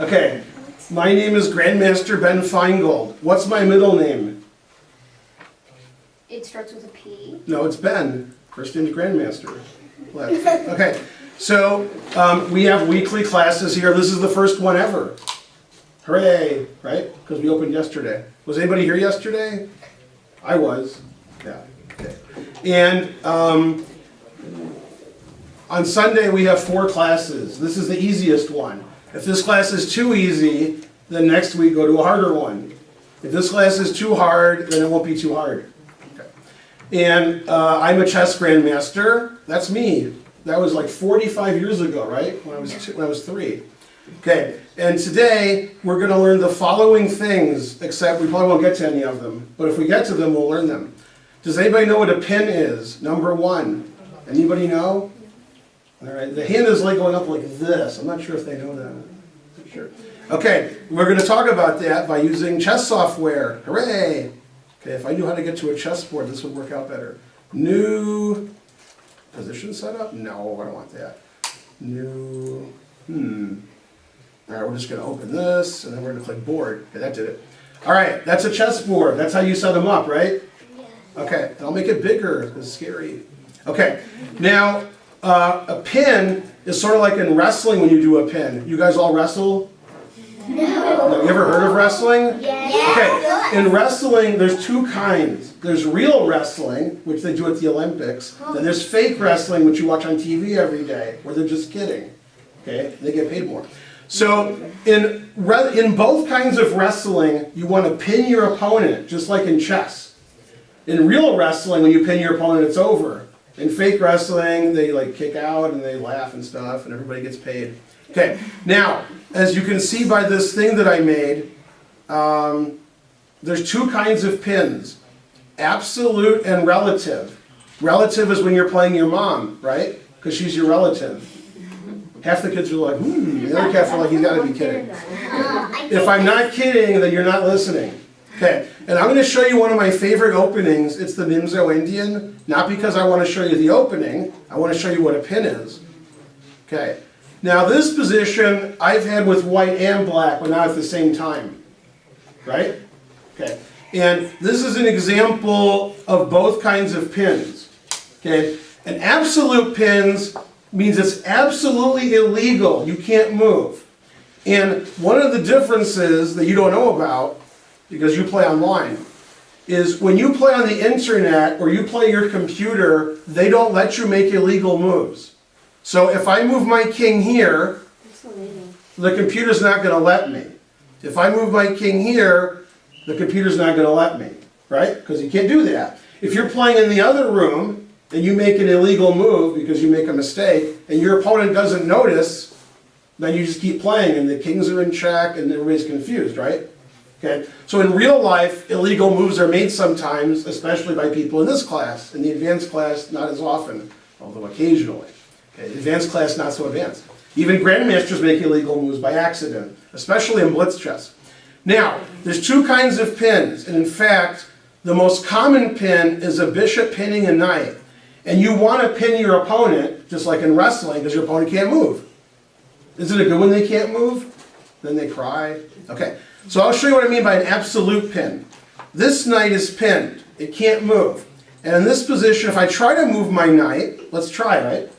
Okay, my name is Grandmaster Ben Finegold. What's my middle name? It starts with a P. No, it's Ben. First name's Grandmaster. Okay, so we have weekly classes here. This is the first one ever. Hooray, right? Because we opened yesterday. Was anybody here yesterday? I was. Yeah. Okay. And on Sunday we have 4 classes. This is the easiest one. If this class is too easy, then next week go to a harder one. If this class is too hard, then it won't be too hard. Okay. And I'm a chess grandmaster. That's me. That was like 45 years ago, right? When I was 3. Okay, and today we're going to learn the following things, except we probably won't get to any of them. But if we get to them, we'll learn them. Does anybody know what a pin is? Number 1. Anybody know? All right, the hand is like going up like this. I'm not sure if they know that. Not sure. Okay, we're going to talk about that by using chess software. Hooray! Okay, if I knew how to get to a chessboard, this would work out better. New position setup? No, I don't want that. New, All right, we're just going to open this, and then we're going to click board. Okay, that did it. All right, that's a chessboard. That's how you set them up, right? Yeah. Okay, and I'll make it bigger. It's scary. Okay, now a pin is sort of like in wrestling when you do a pin. You guys all wrestle? No. You ever heard of wrestling? Yes. Okay, in wrestling, there's 2 kinds. There's real wrestling, which they do at the Olympics. Then there's fake wrestling, which you watch on TV every day, where they're just kidding. Okay, they get paid more. So in both kinds of wrestling, you want to pin your opponent, just like in chess. In real wrestling, when you pin your opponent, it's over. In fake wrestling, they like kick out and they laugh and stuff, and everybody gets paid. Okay, now, as you can see by this thing that I made, there's 2 kinds of pins, absolute and relative. Relative is when you're playing your mom, right? Because she's your relative. Half the kids are like, the other half are like, he's got to be kidding. If I'm not kidding, then you're not listening. Okay, and I'm going to show you one of my favorite openings. It's the Nimzo Indian, not because I want to show you the opening, I want to show you what a pin is. Okay, now this position I've had with white and black, but not at the same time, right? Okay, and this is an example of both kinds of pins. Okay, and absolute pins means it's absolutely illegal. You can't move. And one of the differences that you don't know about, because you play online, is when you play on the internet or you play your computer, they don't let you make illegal moves. So if I move my king here, the computer's not going to let me. If I move my king here, the computer's not going to let me, right? Because you can't do that. If you're playing in the other room, and you make an illegal move because you make a mistake, and your opponent doesn't notice, then you just keep playing, and the kings are in check, and everybody's confused, right? Okay. So in real life, illegal moves are made sometimes, especially by people in this class. In the advanced class, not as often, although occasionally. Okay. Advanced class, not so advanced. Even grandmasters make illegal moves by accident, especially in blitz chess. Now, there's 2 kinds of pins, and in fact, the most common pin is a bishop pinning a knight. And you want to pin your opponent, just like in wrestling, because your opponent can't move. Isn't it good when they can't move? Then they cry. Okay, so I'll show you what I mean by an absolute pin. This knight is pinned. It can't move. And in this position, if I try to move my knight, let's try, right?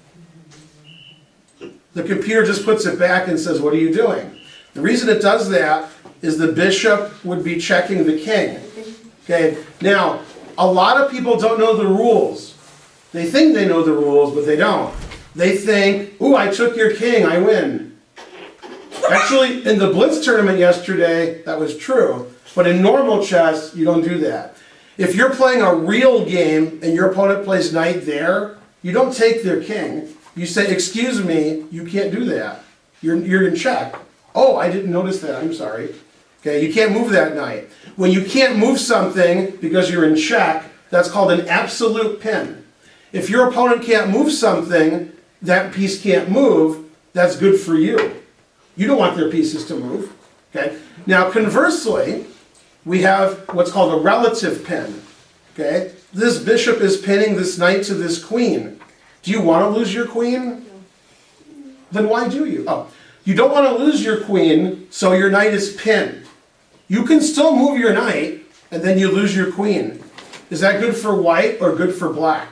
The computer just puts it back and says, what are you doing? The reason it does that is the bishop would be checking the king. Okay, now, a lot of people don't know the rules. They think they know the rules, but they don't. They think, ooh, I took your king, I win. Actually, in the Blitz tournament yesterday, that was true. But in normal chess, you don't do that. If you're playing a real game and your opponent plays knight there, you don't take their king. You say, excuse me, you can't do that. You're in check. Oh, I didn't notice that, I'm sorry. Okay, you can't move that knight. When you can't move something because you're in check, that's called an absolute pin. If your opponent can't move something, that piece can't move, that's good for you. You don't want their pieces to move. Okay? Now conversely, we have what's called a relative pin. Okay? This bishop is pinning this knight to this queen. Do you want to lose your queen? No. Then why do you? Oh, you don't want to lose your queen, so your knight is pinned. You can still move your knight, and then you lose your queen. Is that good for white or good for black?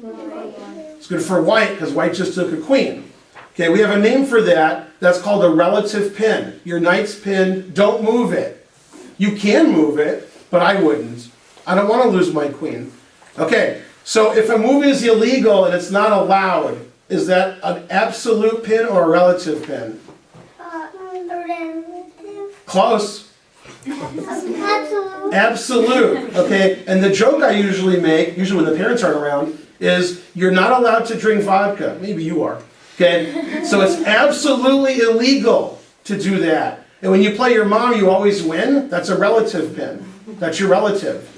It's good for white, because white just took a queen. Okay, we have a name for that. That's called a relative pin. Your knight's pinned, don't move it. You can move it, but I wouldn't. I don't want to lose my queen. Okay, so if a move is illegal and it's not allowed, is that an absolute pin or a relative pin? Close. Absolute. Absolute, okay? And the joke I usually make, usually when the parents aren't around, is you're not allowed to drink vodka. Maybe you are, okay? So it's absolutely illegal to do that. And when you play your mom, you always win. That's a relative pin. That's your relative.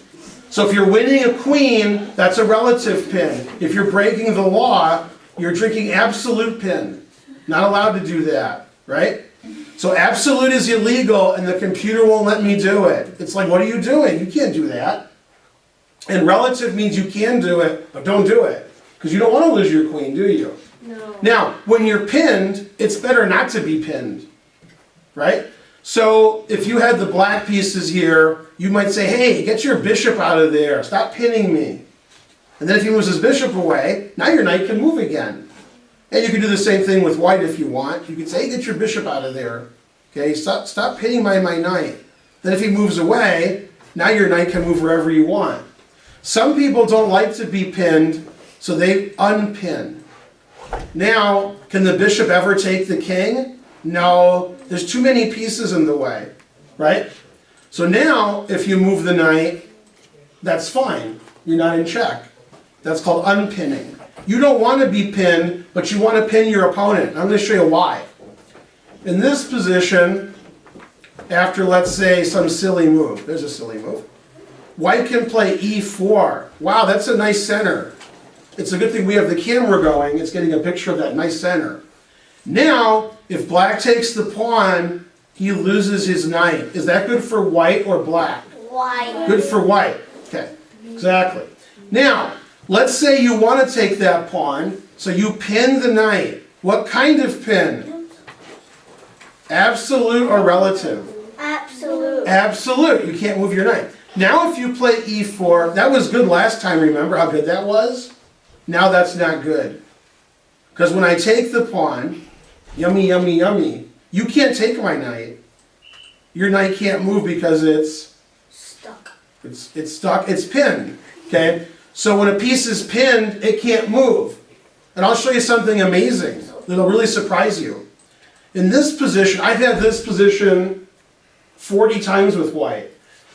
So if you're winning a queen, that's a relative pin. If you're breaking the law, you're drinking absolute pin. Not allowed to do that, right? So absolute is illegal and the computer won't let me do it. It's like, what are you doing? You can't do that. And relative means you can do it, but don't do it. Because you don't want to lose your queen, do you? No. Now, when you're pinned, it's better not to be pinned, right? So if you had the black pieces here, you might say, hey, get your bishop out of there. Stop pinning me. And then if he moves his bishop away, now your knight can move again. And you can do the same thing with white if you want. You can say, hey, get your bishop out of there. Okay, stop pinning my knight. Then if he moves away, now your knight can move wherever you want. Some people don't like to be pinned, so they unpin. Now, can the bishop ever take the king? No, there's too many pieces in the way, right? So now, if you move the knight, that's fine. You're not in check. That's called unpinning. You don't want to be pinned, but you want to pin your opponent. I'm going to show you why. In this position, after, let's say, some silly move, there's a silly move, white can play e4. Wow, that's a nice center. It's a good thing we have the camera going. It's getting a picture of that nice center. Now, if black takes the pawn, he loses his knight. Is that good for white or black? White. Good for white. Okay, exactly. Now, let's say you want to take that pawn, so you pin the knight. What kind of pin? Absolute or relative? Absolute. Absolute. You can't move your knight. Now if you play e4, that was good last time, remember how good that was? Now that's not good. Because when I take the pawn, yummy, yummy, yummy, you can't take my knight. Your knight can't move because it's Stuck. It's stuck, it's pinned, okay? So when a piece is pinned, it can't move. And I'll show you something amazing that'll really surprise you. In this position, I've had this position 40 times with white.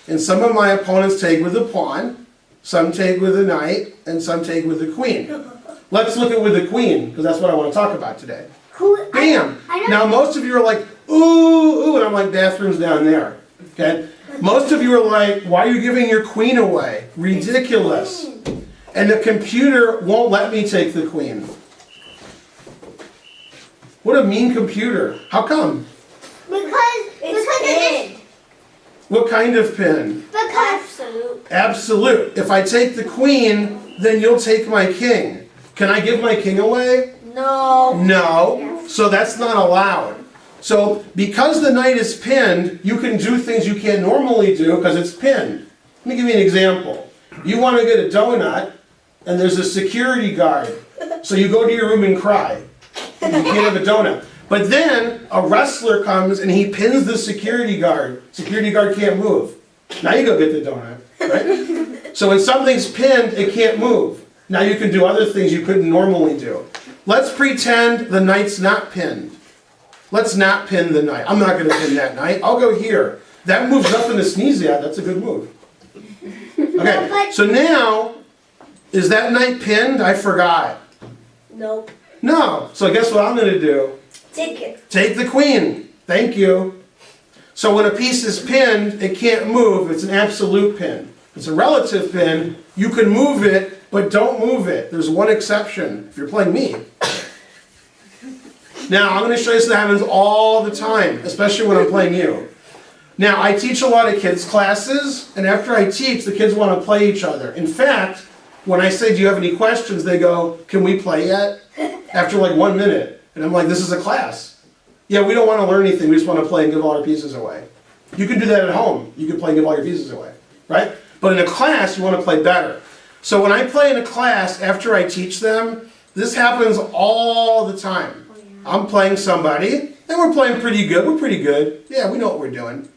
And some of my opponents take with the pawn, some take with the knight, and some take with the queen. Let's look at with the queen, because that's what I want to talk about today. Bam! Now most of you are like, ooh, ooh, and I'm like, bathroom's down there, okay? Most of you are like, why are you giving your queen away? Ridiculous. And the computer won't let me take the queen. What a mean computer. How come? Because it's pinned. What kind of pin? Because absolute. Absolute. If I take the queen, then you'll take my king. Can I give my king away? No. No. So that's not allowed. So because the knight is pinned, you can do things you can't normally do because it's pinned. Let me give you an example. You want to get a donut, and there's a security guard. So you go to your room and cry. You can't have a donut. But then a wrestler comes and he pins the security guard. Security guard can't move. Now you go get the donut, right? So when something's pinned, it can't move. Now you can do other things you couldn't normally do. Let's pretend the knight's not pinned. Let's not pin the knight. I'm not going to pin that knight. I'll go here. That move's nothing to sneeze at. That's a good move. Okay, so now, is that knight pinned? I forgot. Nope. No. So guess what I'm going to do? Take it. Take the queen. Thank you. So when a piece is pinned, it can't move. It's an absolute pin. If it's a relative pin, you can move it, but don't move it. There's one exception. If you're playing me. Now, I'm going to show you something that happens all the time, especially when I'm playing you. Now, I teach a lot of kids classes, and after I teach, the kids want to play each other. In fact, when I say, do you have any questions, they go, can we play yet? After like 1 minute. And I'm like, this is a class. Yeah, we don't want to learn anything, we just want to play and give all our pieces away. You can do that at home, you can play and give all your pieces away, right? But in a class, you want to play better. So when I play in a class, after I teach them, this happens all the time. I'm playing somebody, and we're playing pretty good, we're pretty good. Yeah, we know what we're doing.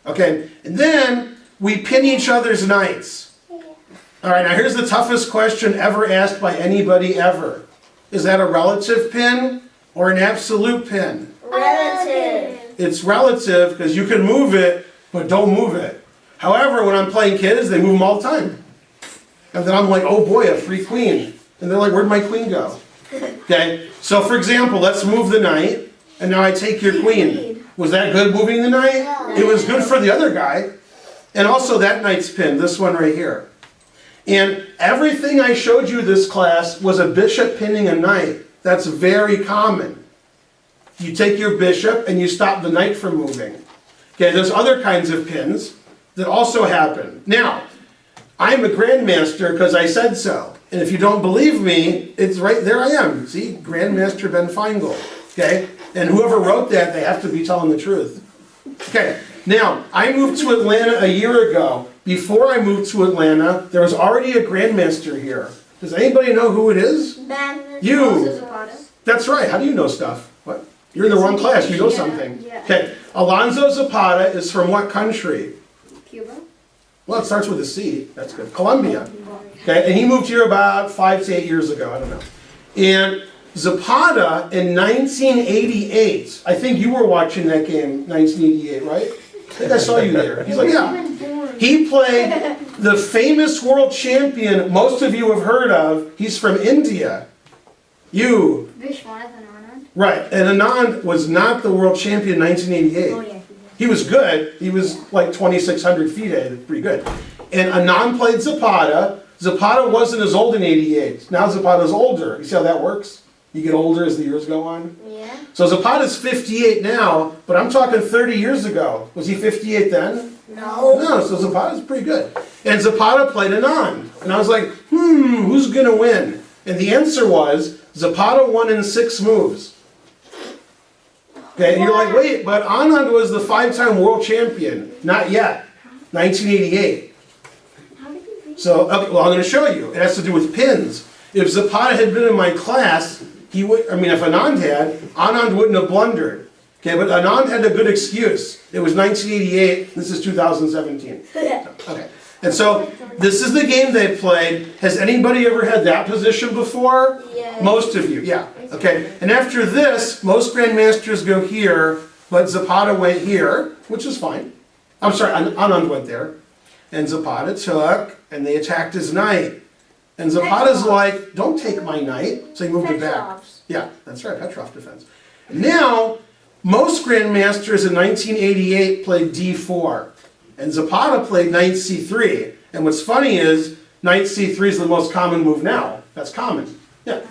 Okay, and then we pin each other's knights. All right, now here's the toughest question ever asked by anybody ever. Is that a relative pin or an absolute pin? Relative. It's relative because you can move it, but don't move it. However, when I'm playing kids, they move them all the time. And then I'm like, oh boy, a free queen. And they're like, where'd my queen go? Okay, so for example, let's move the knight, and now I take your queen. Was that good moving the knight? No. It was good for the other guy. And also that knight's pinned, this one right here. And everything I showed you this class was a bishop pinning a knight. That's very common. You take your bishop and you stop the knight from moving. Okay, there's other kinds of pins that also happen. Now, I'm a grandmaster because I said so. And if you don't believe me, it's right there I am. See, Grandmaster Ben Finegold. Okay? And whoever wrote that, they have to be telling the truth. Okay, now, I moved to Atlanta a year ago. Before I moved to Atlanta, there was already a grandmaster here. Does anybody know who it is? Ben. You. That's right. How do you know stuff? What? You're in the wrong class. You know something. Yeah. Okay, Alonzo Zapata is from what country? Cuba? Well, it starts with a C. That's good. Colombia. Okay, and he moved here about 5 to 8 years ago. I don't know. And Zapata in 1988, I think you were watching that game, 1988, right? I think I saw you there. He's like, yeah. He played the famous world champion most of you have heard of. He's from India. You. Vishwanathan Anand? Right, and Anand was not the world champion in 1988. Oh, yeah. He was good. He was like 2,600 feet ahead, pretty good. And Anand played Zapata. Zapata wasn't as old in 88. Now Zapata's older. You see how that works? You get older as the years go on. Yeah. So Zapata's 58 now, but I'm talking 30 years ago. Was he 58 then? No. No, so Zapata's pretty good. And Zapata played Anand. And I was like, who's gonna win? And the answer was, Zapata won in 6 moves. Okay, and you're like, wait, but Anand was the 5-time world champion. Not yet. 1988. How did you beat So, okay, well, I'm going to show you. It has to do with pins. If Zapata had been in my class, he would, if Anand had, Anand wouldn't have blundered. Okay, but Anand had a good excuse. It was 1988, this is 2017. Okay, and so this is the game they played. Has anybody ever had that position before? Yeah. Most of you, yeah. Okay, and after this, most grandmasters go here, but Zapata went here, which is fine. I'm sorry, Anand went there. And Zapata took, and they attacked his knight. And Zapata's like, don't take my knight. So he moved it back. Petrov's. Yeah, that's right, Petrov defense. Now, most grandmasters in 1988 played d4. And Zapata played knight c3. And what's funny is, knight c3 is the most common move now. That's common. Yeah.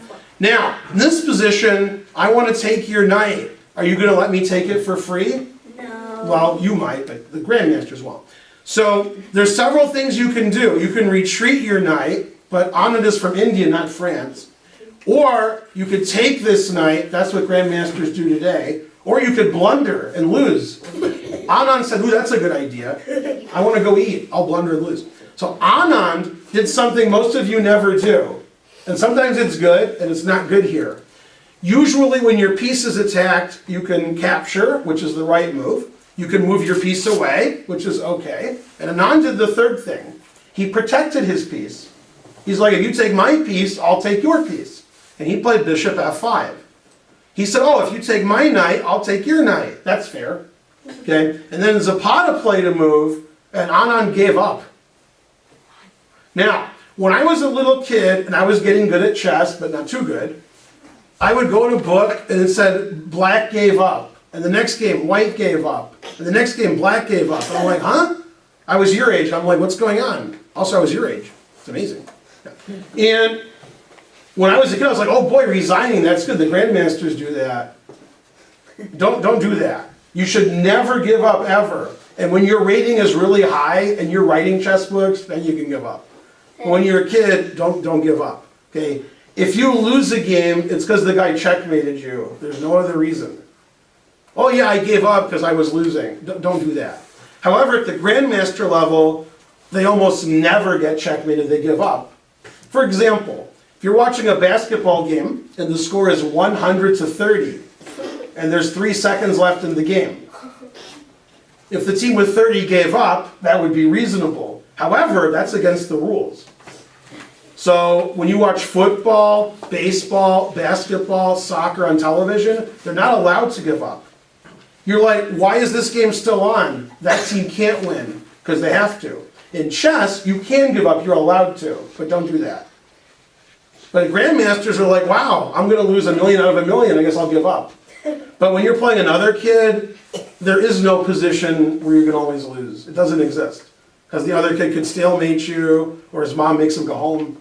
Now, in this position, I want to take your knight. Are you going to let me take it for free? No. Well, you might, but the grandmasters won't. So there's several things you can do. You can retreat your knight, but Anand is from India, not France. Or you could take this knight, that's what grandmasters do today, or you could blunder and lose. Anand said, ooh, that's a good idea. I want to go eat. I'll blunder and lose. So Anand did something most of you never do. And sometimes it's good, and it's not good here. Usually when your piece is attacked, you can capture, which is the right move. You can move your piece away, which is okay. And Anand did the third thing. He protected his piece. He's like, if you take my piece, I'll take your piece. And he played bishop f5. He said, oh, if you take my knight, I'll take your knight. That's fair. Okay? And then Zapata played a move, and Anand gave up. Now, when I was a little kid, and I was getting good at chess, but not too good, I would go in a book, and it said, black gave up. And the next game, white gave up. And the next game, black gave up. And I'm like, huh? I was your age. I'm like, what's going on? Also, I was your age. It's amazing. Yeah. And when I was a kid, I was like, oh boy, resigning, that's good. The grandmasters do that. Don't do that. You should never give up, ever. And when your rating is really high and you're writing chess books, then you can give up. But when you're a kid, don't give up. Okay? If you lose a game, it's because the guy checkmated you. There's no other reason. oh yeah, I gave up because I was losing. Don't do that. However, at the grandmaster level, they almost never get checkmated, they give up. For example, if you're watching a basketball game and the score is 100-30, and there's 3 seconds left in the game, if the team with 30 gave up, that would be reasonable. However, that's against the rules. So when you watch football, baseball, basketball, soccer on television, they're not allowed to give up. You're like, why is this game still on? That team can't win, because they have to. In chess, you can give up, you're allowed to, but don't do that. But grandmasters are like, wow, I'm going to lose 1,000,000 out of 1,000,000, I guess I'll give up. But when you're playing another kid, there is no position where you can always lose. It doesn't exist. Because the other kid could stalemate you, or his mom makes him go home.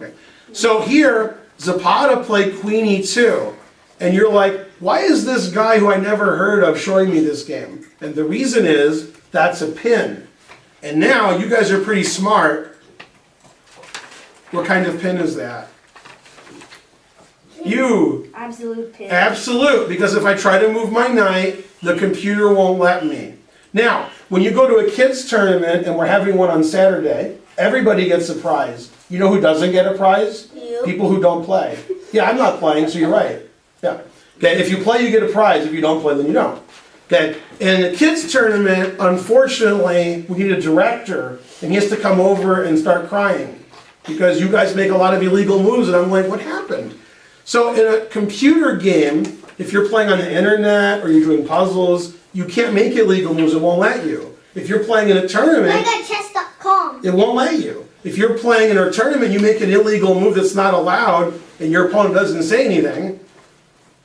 So here, Zapata played Queen E2. And you're like, why is this guy who I never heard of showing me this game? And the reason is, that's a pin. And now, you guys are pretty smart. What kind of pin is that? You. Absolute pin. Absolute, because if I try to move my knight, the computer won't let me. Now, when you go to a kids tournament, and we're having one on Saturday, everybody gets a prize. You know who doesn't get a prize? You. People who don't play. Yeah, I'm not playing, so you're right. Yeah. Okay, if you play, you get a prize. If you don't play, then you don't. Okay, in the kids tournament, unfortunately, we need a director, and he has to come over and start crying. Because you guys make a lot of illegal moves, and I'm like, what happened? So in a computer game, if you're playing on the internet, or you're doing puzzles, you can't make illegal moves, it won't let you. If you're playing in a tournament, Like at chess.com. it won't let you. If you're playing in a tournament, you make an illegal move that's not allowed, and your opponent doesn't say anything,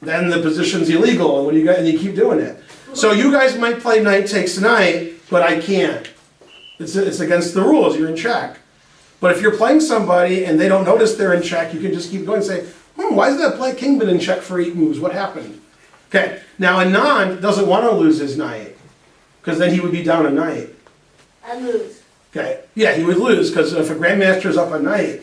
then the position's illegal, and and you keep doing it. So you guys might play knight takes knight, but I can't. It's against the rules, you're in check. But if you're playing somebody and they don't notice they're in check, you can just keep going and say, why is that black king been in check for 8 moves? What happened? Okay, now Anand doesn't want to lose his knight, because then he would be down a knight. I lose. Okay, yeah, he would lose, because if a grandmaster's up a knight,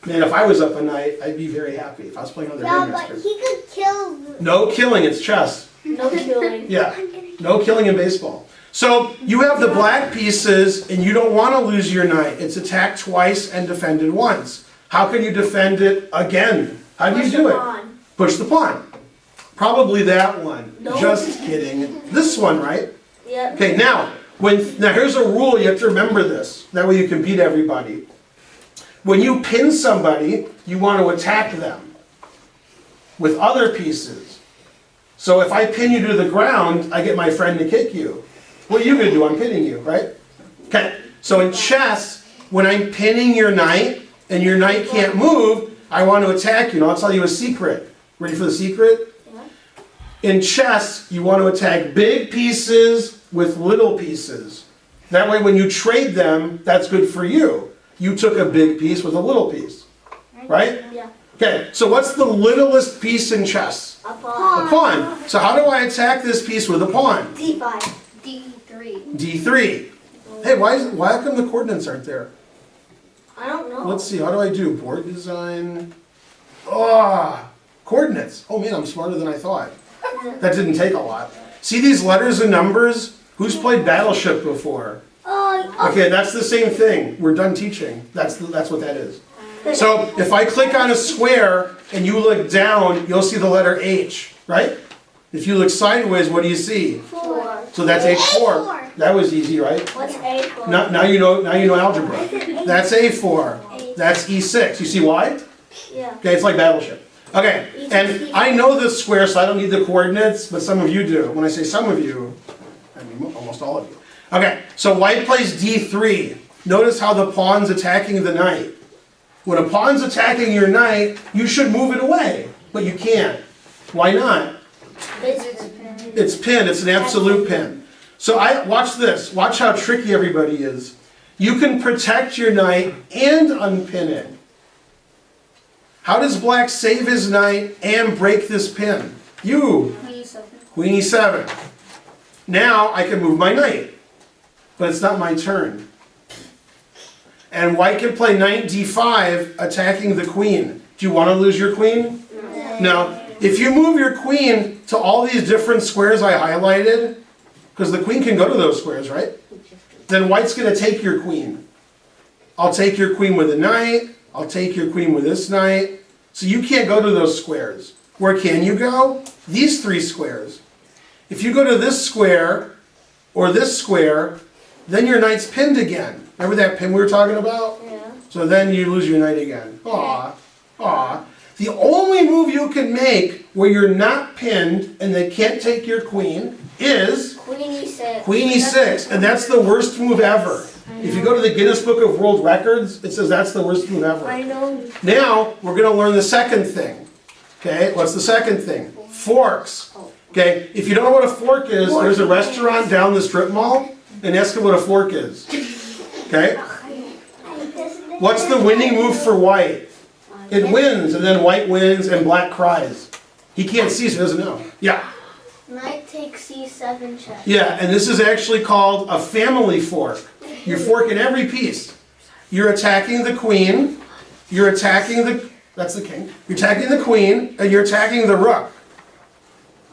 man, if I was up a knight, I'd be very happy if I was playing other Yeah, but grandmasters. he could kill. No killing, it's chess. No killing. Yeah, no killing in baseball. So you have the black pieces, and you don't want to lose your knight. It's attacked twice and defended once. How can you defend it again? How do you do it? Push the pawn. Probably that one. No. Just kidding. This one, right? Yep. Okay, now here's a rule, you have to remember this. That way you can beat everybody. When you pin somebody, you want to attack them with other pieces. So if I pin you to the ground, I get my friend to kick you. What are you going to do? I'm pinning you, right? Okay, so in chess, when I'm pinning your knight, and your knight can't move, I want to attack you. And I'll tell you a secret. Ready for the secret? Yeah. In chess, you want to attack big pieces with little pieces. That way when you trade them, that's good for you. You took a big piece with a little piece. Right? Yeah. Okay, so what's the littlest piece in chess? A pawn. A pawn. So how do I attack this piece with a pawn? D5. D3. D3. Hey, why come the coordinates aren't there? I don't know. Let's see, how do I do? Board design. Oh, coordinates. Oh man, I'm smarter than I thought. That didn't take a lot. See these letters and numbers? Who's played Battleship before? Okay, that's the same thing. We're done teaching. That's what that is. So if I click on a square and you look down, you'll see the letter H, right? If you look sideways, what do you see? 4. So that's H4. That was easy, right? What's A for? Now you know algebra. That's A4. That's E6. You see why? Yeah. Okay, it's like Battleship. Okay, and I know this square, so I don't need the coordinates, but some of you do. When I say some of you, I mean almost all of you. Okay, so white plays D3. Notice how the pawn's attacking the knight. When a pawn's attacking your knight, you should move it away, but you can't. Why not? It's pinned, it's an absolute pin. So watch this, watch how tricky everybody is. You can protect your knight and unpin it. How does black save his knight and break this pin? Queen E7. Now I can move my knight, but it's not my turn. And white can play knight D5, attacking the queen. Do you want to lose your queen? No. If you move your queen, to all these different squares I highlighted, because the queen can go to those squares, right? Then white's gonna take your queen. I'll take your queen with a knight, I'll take your queen with this knight. So you can't go to those squares. Where can you go? These three squares. If you go to this square, or this square, then your knight's pinned again. Remember that pin we were talking about? Yeah. So then you lose your knight again. Aw, aw. The only move you can make where you're not pinned and they can't take your queen is Queen E6. Queen E6, and that's the worst move ever. If you go to the Guinness Book of World Records, it says that's the worst move ever. I know. Now, we're gonna learn the second thing. Okay, what's the second thing? Forks. Okay, if you don't know what a fork is, there's a restaurant down the strip mall, and ask them what a fork is. Okay? What's the winning move for white? It wins, and then white wins, and black cries. He can't see, so he doesn't know. Yeah. Knight takes C7 check. Yeah, and this is actually called a family fork. You're forking every piece. You're attacking the queen, you're attacking the, that's the king, you're attacking the queen, and you're attacking the rook.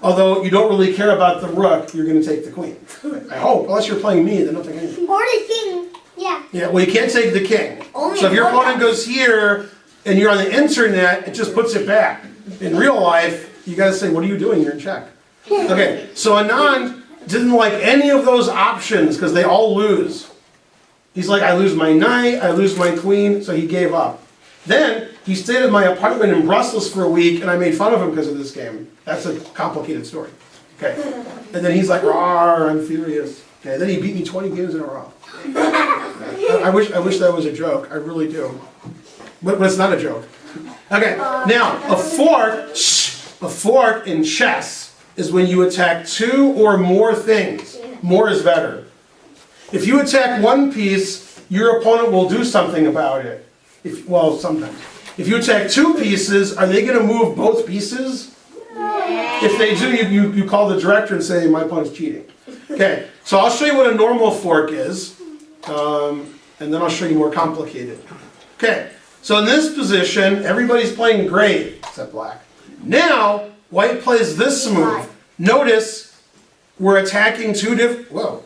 Although you don't really care about the rook, you're gonna take the queen. I hope, unless you're playing me, then don't take anything. Or the king. Yeah. Yeah, well, you can't take the king. Only So if your one opponent house. goes here, and you're on the internet, it just puts it back. In real life, you gotta say, what are you doing? You're in check. Okay, so Anand didn't like any of those options, because they all lose. He's like, I lose my knight, I lose my queen, so he gave up. Then, he stayed at my apartment in Brussels for a week, and I made fun of him because of this game. That's a complicated story. Okay, and then he's like, rawr, I'm furious. Okay, then he beat me 20 games in a row. I wish that was a joke, I really do. But it's not a joke. Okay, now, a fork in chess is when you attack two or more things. More is better. If you attack one piece, your opponent will do something about it. Well, sometimes. If you attack two pieces, are they going to move both pieces? If they do, you call the director and say, my opponent's cheating. Okay, so I'll show you what a normal fork is, and then I'll show you more complicated. Okay, so in this position, everybody's playing great, except black. Now, white plays this move. Notice, we're attacking two different, whoa.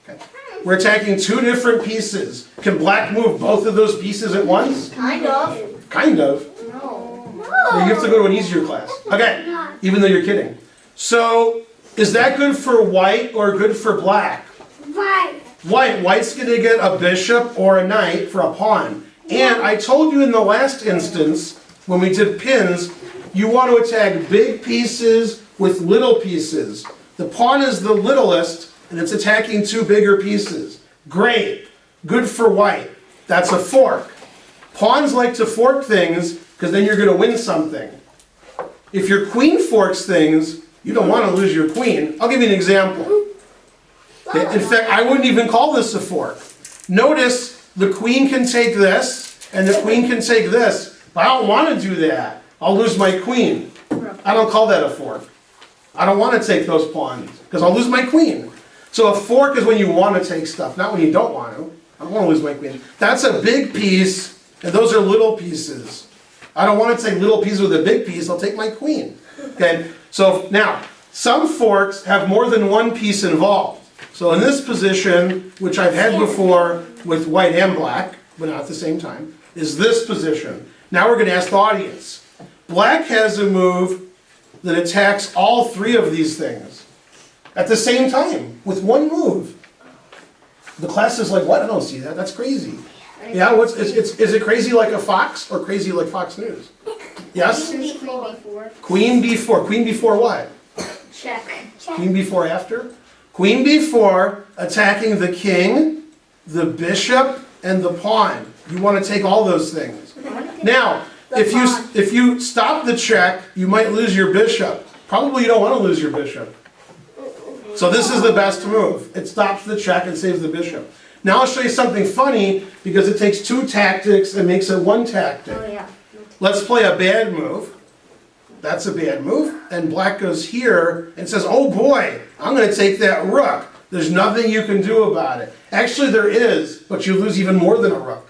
Okay. We're attacking two different pieces. Can black move both of those pieces at once? Kind of. Kind of. No. Well, you have to go to an easier class. Okay, even though you're kidding. So, is that good for white or good for black? Right. White's gonna get a bishop or a knight for a pawn. And I told you in the last instance, when we did pins, you want to attack big pieces with little pieces. The pawn is the littlest, and it's attacking two bigger pieces. Great, good for white. That's a fork. Pawns like to fork things, because then you're gonna win something. If your queen forks things, you don't want to lose your queen. I'll give you an example. Okay, in fact, I wouldn't even call this a fork. Notice the queen can take this, and the queen can take this. But I don't want to do that. I'll lose my queen. I don't call that a fork. I don't want to take those pawns, because I'll lose my queen. So a fork is when you want to take stuff, not when you don't want to. I don't want to lose my queen. That's a big piece, and those are little pieces. I don't want to take little pieces with a big piece, I'll take my queen. Okay, so now, some forks have more than one piece involved. So in this position, which I've had before with white and black, but not at the same time, is this position. Now we're going to ask the audience. Black has a move that attacks all three of these things at the same time, with one move. The class is like, what? I don't see that. That's crazy. Yeah, is it crazy like a fox or crazy like Fox News? Yes? Queen B4. Queen B4. Queen B4 what? Check. Queen B4 after? Queen B4 attacking the king, the bishop, and the pawn. You want to take all those things. Now, if you stop the check, you might lose your bishop. Probably you don't want to lose your bishop. So this is the best move. It stops the check and saves the bishop. Now I'll show you something funny, because it takes two tactics and makes it one tactic. Oh yeah. Let's play a bad move. That's a bad move. And black goes here and says, oh boy, I'm going to take that rook. There's nothing you can do about it. Actually there is, but you lose even more than a rook.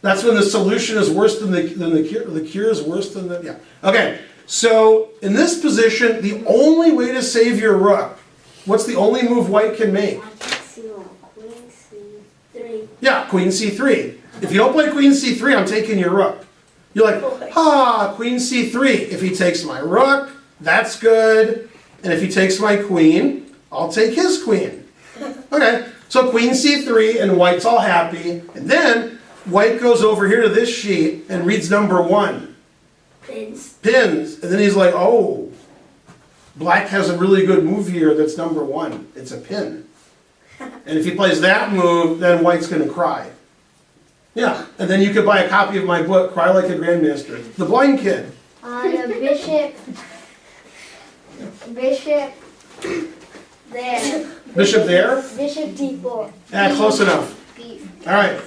That's when the solution is worse than the cure. The cure is worse than the, yeah. Okay, So in this position, the only way to save your rook, what's the only move white can make? Queen C3. Yeah, queen c3. If you don't play queen c3, I'm taking your rook. You're like, queen c3. If he takes my rook, that's good. And if he takes my queen, I'll take his queen. Okay, so queen c3 and white's all happy. And then white goes over here to this sheet and reads number 1. Pins. Pins. And then he's like, oh, black has a really good move here that's number 1. It's a pin. And if he plays that move, then white's going to cry. Yeah, and then you could buy a copy of my book, Cry Like a Grandmaster. The Blind Kid. The bishop there. Bishop there? Bishop D4. Yeah, close enough. All right.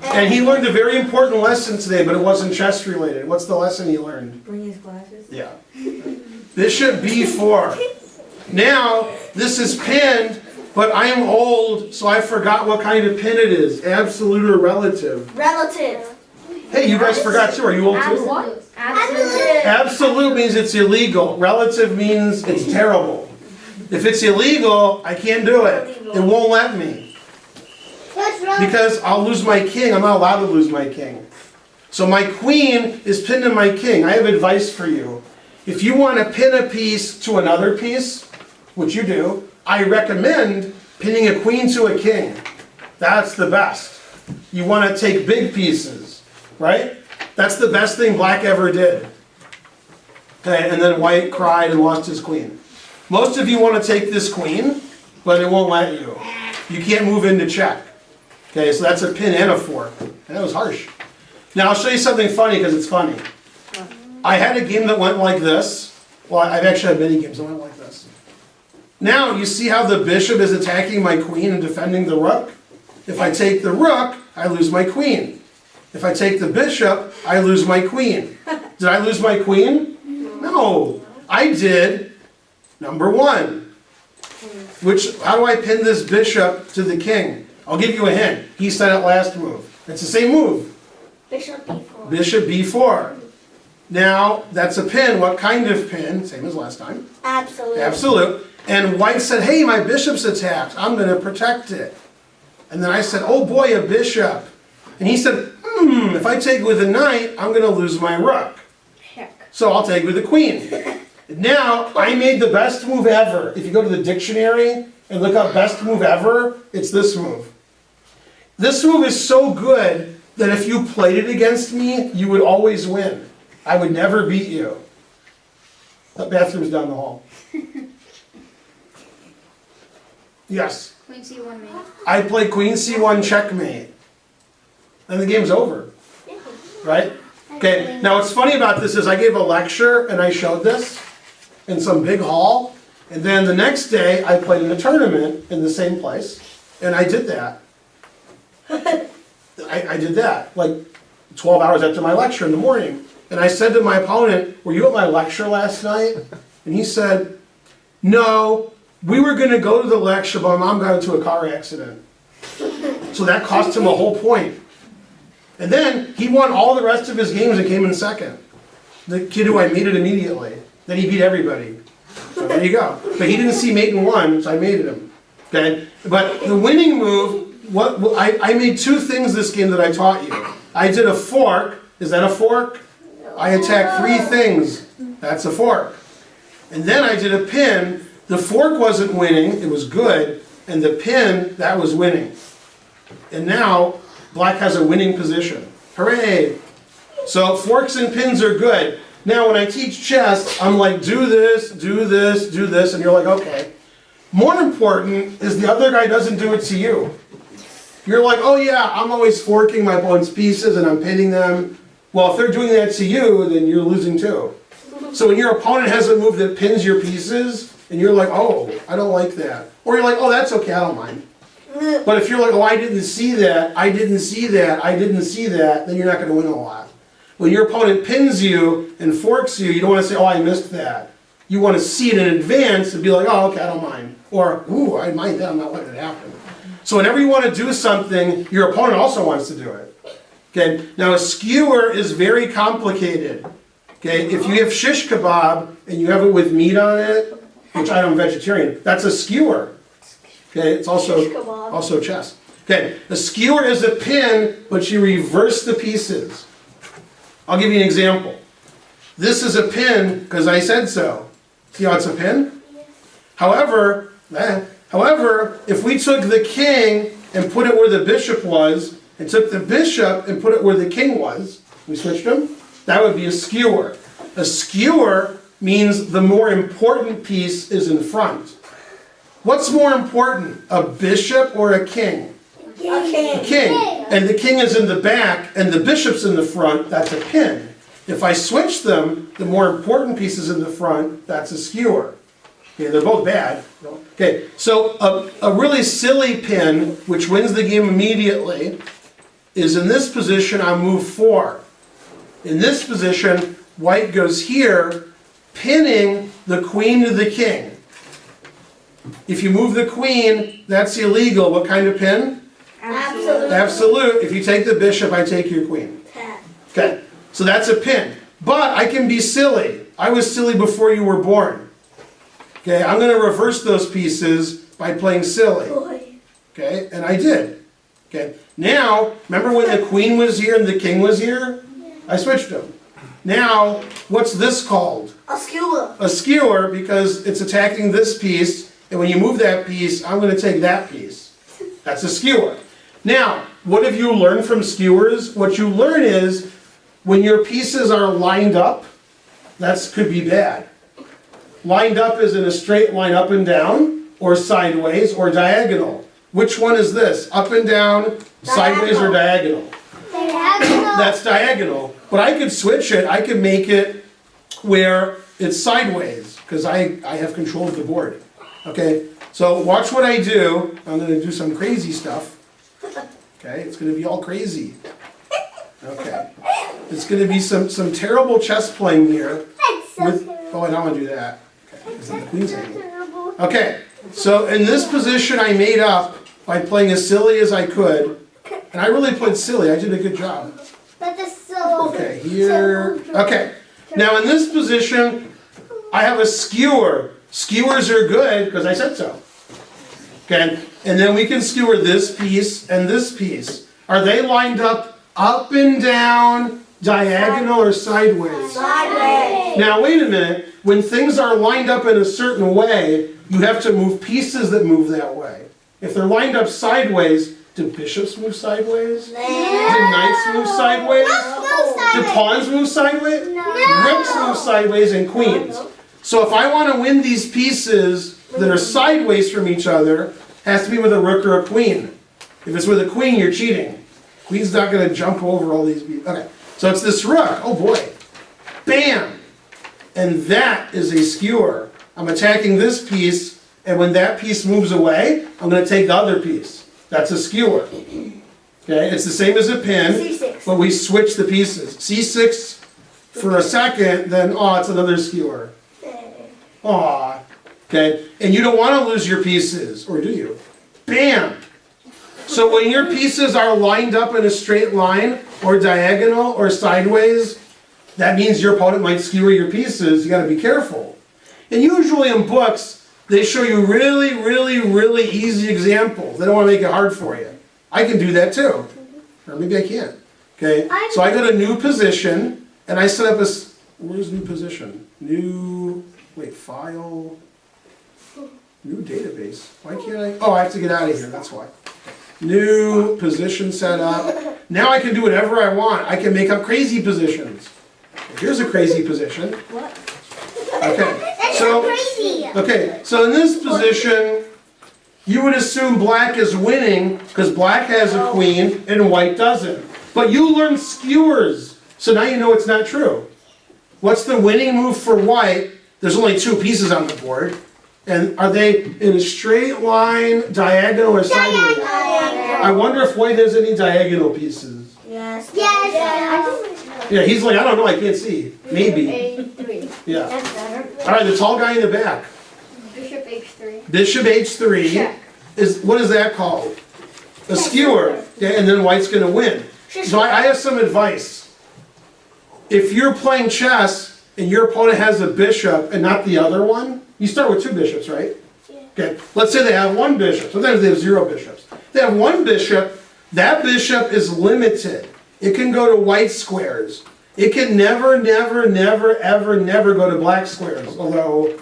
And he learned a very important lesson today, but it wasn't chess related. What's the lesson he learned? Bring his glasses. Yeah. Bishop B4. Now, this is pinned, but I am old, so I forgot what kind of pin it is. Absolute or relative? Relative. Hey, you guys forgot too. Are you old too? Absolute. Absolute. Absolute means it's illegal. Relative means it's terrible. If it's illegal, I can't do it. It won't let me. What's wrong? Because I'll lose my king. I'm not allowed to lose my king. So my queen is pinned to my king. I have advice for you. If you want to pin a piece to another piece, which you do, I recommend pinning a queen to a king. That's the best. You want to take big pieces, right? That's the best thing black ever did. Okay, and then white cried and lost his queen. Most of you want to take this queen, but it won't let you. You can't move into check. Okay, so that's a pin and a fork. And that was harsh. Now I'll show you something funny because it's funny. I had a game that went like this. Well, I've actually had many games that went like this. Now, you see how the bishop is attacking my queen and defending the rook? If I take the rook, I lose my queen. If I take the bishop, I lose my queen. Did I lose my queen? No. I did number 1. How do I pin this bishop to the king? I'll give you a hint. He said it last move. It's the same move. Bishop B4. Bishop B4. Now, that's a pin. What kind of pin? Same as last time. Absolute. Absolute. And white said, hey, my bishop's attacked. I'm going to protect it. And then I said, oh boy, a bishop. And he said, if I take with a knight, I'm going to lose my rook. Heck. So I'll take with the queen. Now, I made the best move ever. If you go to the dictionary and look up best move ever, it's this move. This move is so good that if you played it against me, you would always win. I would never beat you. The bathroom's down the hall. Yes. Queen C1 mate. I play queen c1 checkmate. And the game's over. Right? Okay, now what's funny about this is I gave a lecture and I showed this in some big hall. And then the next day I played in a tournament in the same place. And I did that. I did that like 12 hours after my lecture in the morning. And I said to my opponent, were you at my lecture last night? And he said, no, we were going to go to the lecture, but my mom got into a car accident. So that cost him a whole point. And then he won all the rest of his games and came in second. The kid who I mated immediately. Then he beat everybody. So there you go. But he didn't see mate in 1, so I mated him. Okay? But the winning move, I made 2 things this game that I taught you. I did a fork. Is that a fork? I attacked 3 things. That's a fork. And then I did a pin. The fork wasn't winning, it was good. And the pin, that was winning. And now, black has a winning position. Hooray! So forks and pins are good. Now when I teach chess, I'm like, do this, do this, do this, and you're like, okay. More important is the other guy doesn't do it to you. You're like, oh yeah, I'm always forking my opponent's pieces and I'm pinning them. Well, if they're doing that to you, then you're losing too. So when your opponent has a move that pins your pieces, and you're like, oh, I don't like that. Or you're like, oh, that's okay, I don't mind. But if you're like, oh, I didn't see that, I didn't see that, I didn't see that, then you're not going to win a lot. When your opponent pins you and forks you, you don't want to say, oh, I missed that. You want to see it in advance and be like, oh, okay, I don't mind. Or, ooh, I mind that, I'm not letting it happen. So whenever you want to do something, your opponent also wants to do it. Okay, now a skewer is very complicated. Okay, if you have shish kebab and you have it with meat on it, which I'm vegetarian, that's a skewer. Okay, it's Shish kebab. also chess. Okay, a skewer is a pin, but you reverse the pieces. I'll give you an example. This is a pin because I said so. See how it's a pin? However, if we took the king and put it where the bishop was, and took the bishop and put it where the king was, we switched them, that would be a skewer. A skewer means the more important piece is in front. What's more important, a bishop or a king? A king. And the king is in the back and the bishop's in the front, that's a pin. If I switch them, the more important piece is in the front, that's a skewer. Okay, they're both bad. Okay, so a really silly pin, which wins the game immediately, is in this position on move 4. In this position, white goes here, pinning the queen to the king. If you move the queen, that's illegal. What kind of pin? Absolute. Absolute. If you take the bishop, I take your queen. Okay, so that's a pin. But I can be silly. I was silly before you were born. Okay, I'm going to reverse those pieces by playing silly. Okay, and I did. Okay, now, remember when the queen was here and the king was here? I switched them. Now, what's this called? A skewer. A skewer, because it's attacking this piece, and when you move that piece, I'm going to take that piece. That's a skewer. Now, what have you learned from skewers? What you learn is, when your pieces are lined up, that could be bad. Lined up is in a straight line up and down, or sideways, or diagonal. Which one is this? Up and down, sideways, or diagonal? Diagonal. That's diagonal. But I could switch it. I could make it where it's sideways, because I have control of the board. Okay, so watch what I do. I'm going to do some crazy stuff. Okay, it's going to be all crazy. Okay, it's going to be some terrible chess playing here. Oh, I don't want to do that. Okay, because then the queen's hanging. Okay, so in this position I made up by playing as silly as I could. And I really played silly. I did a good job. But the so. Okay, here. Okay, now in this position, I have a skewer. Skewers are good because I said so. Okay, and then we can skewer this piece and this piece. Are they lined up and down, diagonal, or sideways? Sideways. Now wait a minute. When things are lined up in a certain way, you have to move pieces that move that way. If they're lined up sideways, do bishops move sideways? Do knights move sideways? Do pawns move sideways? Rooks move sideways and queens. So if I want to win these pieces that are sideways from each other, it has to be with a rook or a queen. If it's with a queen, you're cheating. Queen's not going to jump over all these pieces. Okay, so it's this rook. Oh boy. Bam! And that is a skewer. I'm attacking this piece, and when that piece moves away, I'm going to take the other piece. That's a skewer. Okay, it's the same as a pin, C6. but we switch the pieces. C6 for a second, then it's another skewer. Aw. Okay, and you don't want to lose your pieces, or do you? Bam! So when your pieces are lined up in a straight line, or diagonal, or sideways, that means your opponent might skewer your pieces. You got to be careful. And usually in books, they show you really, really, really easy examples. They don't want to make it hard for you. I can do that too. Or maybe I can't. Okay, so I go to new position, and I set up a, where's new position? File, new database. Why can't I? Oh, I have to get out of here, that's why. New position set up. Now I can do whatever I want. I can make up crazy positions. Here's a crazy position. What? Okay, That's so, crazy. okay, so in this position, you would assume black is winning because black has a queen and white doesn't. But you learned skewers, so now you know it's not true. What's the winning move for white? There's only two pieces on the board. And are they in a straight line, diagonal, or sideways? Diagonal. I wonder if white has any diagonal pieces. Yes. Yes. Yeah, he's like, I don't know, I can't see. Maybe. A3. Yeah. That's better. All right, the tall guy in the back. Bishop H3. Bishop H3. Check. What is that called? A skewer. Yeah, and then white's going to win. So I have some advice. If you're playing chess and your opponent has a bishop and not the other one, you start with 2 bishops, right? Yeah. Okay, let's say they have 1 bishop. Sometimes they have 0 bishops. They have 1 bishop, that bishop is limited. It can go to white squares. It can never, never, never, ever, never go to black squares. Although,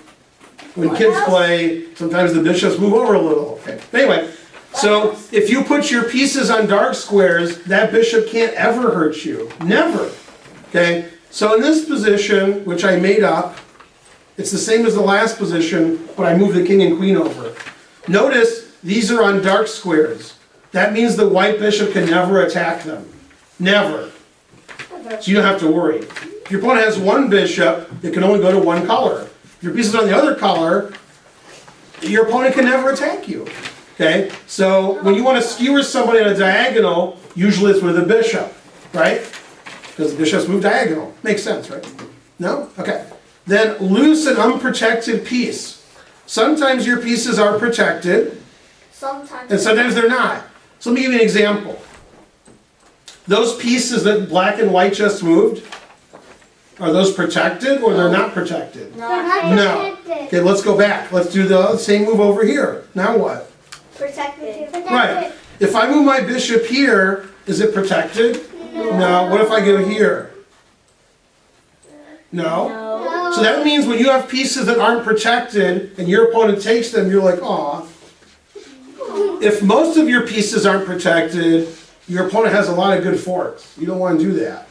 when kids play, sometimes the bishops move over a little. Okay. Anyway, so if you put your pieces on dark squares, that bishop can't ever hurt you. Never. Okay? So in this position, which I made up, it's the same as the last position, but I moved the king and queen over. Notice, these are on dark squares. That means the white bishop can never attack them. Never. So you don't have to worry. If your opponent has 1 bishop, it can only go to 1 color. If your piece is on the other color, your opponent can never attack you. Okay? So when you want to skewer somebody on a diagonal, usually it's with a bishop, right? Because the bishops move diagonal. Makes sense, right? No? Okay. Then loose and unprotected piece. Sometimes your pieces are protected, Sometimes. and sometimes they're not. So let me give you an example. Those pieces that black and white just moved, are those protected or they're not protected? No. Okay, let's go back. Let's do the same move over here. Now what? Protected. Right. If I move my bishop here, is it protected? No. What if I go here? No. So that means when you have pieces that aren't protected and your opponent takes them, you're like, aw. If most of your pieces aren't protected, your opponent has a lot of good forks. You don't want to do that.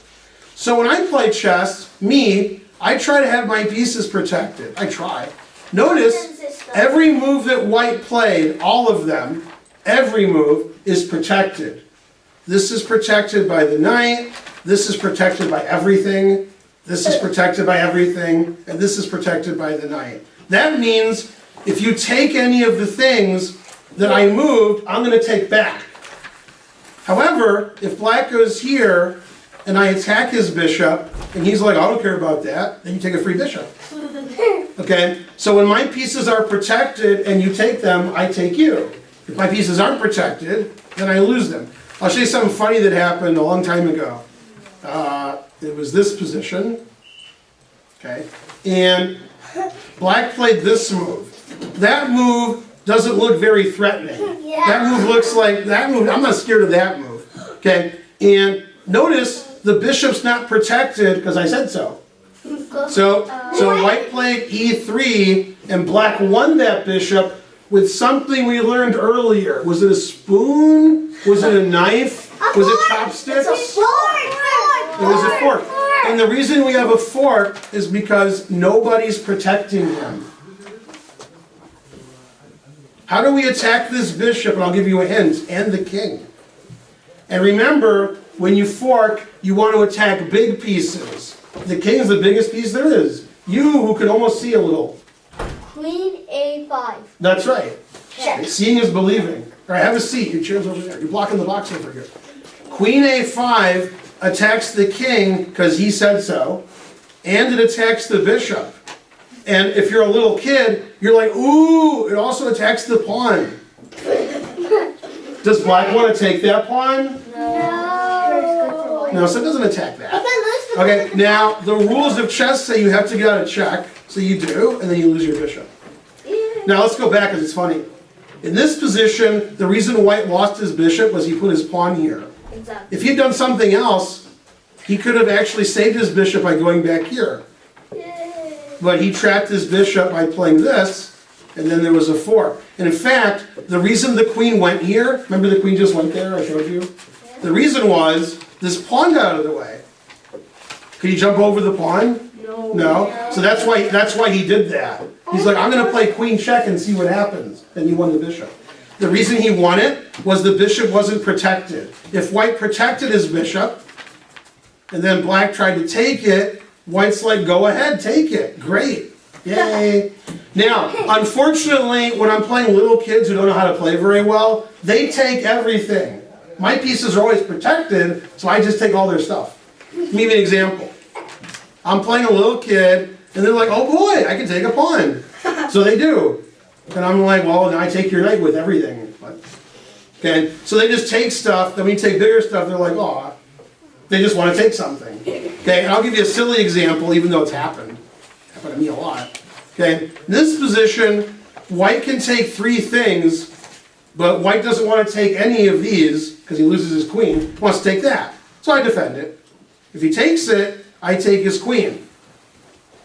So when I play chess, I try to have my pieces protected. I try. Notice, every move that white played, all of them, every move is protected. This is protected by the knight, this is protected by everything, this is protected by everything, and this is protected by the knight. That means if you take any of the things that I moved, I'm going to take back. However, if black goes here, and I attack his bishop, and he's like, I don't care about that, then you take a free bishop. Okay? So when my pieces are protected and you take them, I take you. If my pieces aren't protected, then I lose them. I'll show you something funny that happened a long time ago. It was this position. Okay? And black played this move. That move doesn't look very threatening. That move looks like, I'm not scared of that move. Okay? And notice, the bishop's not protected because I said so. So white played e3 and black won that bishop with something we learned earlier. Was it a spoon? Was it a knife? Was it chopsticks? It's a fork. It was a fork. And the reason we have a fork is because nobody's protecting him. How do we attack this bishop? And I'll give you a hint. And the king. And remember, when you fork, you want to attack big pieces. The king is the biggest piece there is. You, who can almost see a little. Queen A5. That's right. Check. Seeing is believing. All right, have a seat. Your chair's over there. You're blocking the box over here. Queen A5 attacks the king because he said so, and it attacks the bishop. And if you're a little kid, you're like, ooh, it also attacks the pawn. Does black want to take that pawn? No, so it doesn't attack that. Okay, now the rules of chess say you have to get out a check, so you do, and then you lose your bishop. Now let's go back because it's funny. In this position, the reason white lost his bishop was he put his pawn here. Exactly. If he'd done something else, he could have actually saved his bishop by going back here. But he trapped his bishop by playing this, and then there was a fork. And in fact, the reason the queen went here, remember the queen just went there, I showed you? The reason was, this pawn got out of the way. Could he jump over the pawn? No. So that's why he did that. He's like, I'm going to play queen check and see what happens. And he won the bishop. The reason he won it was the bishop wasn't protected. If white protected his bishop, and then black tried to take it, white's like, go ahead, take it. Great. Yay. Now, unfortunately, when I'm playing little kids who don't know how to play very well, they take everything. My pieces are always protected, so I just take all their stuff. Let me give you an example. I'm playing a little kid, and they're like, oh boy, I can take a pawn. So they do. And I'm like, well, then I take your knight with everything. Okay, so they just take stuff, then when you take bigger stuff, they're like, aw. They just want to take something. Okay, and I'll give you a silly example, even though it's happened. Okay, in this position, white can take 3 things, but white doesn't want to take any of these, because he loses his queen, he wants to take that. So I defend it. If he takes it, I take his queen.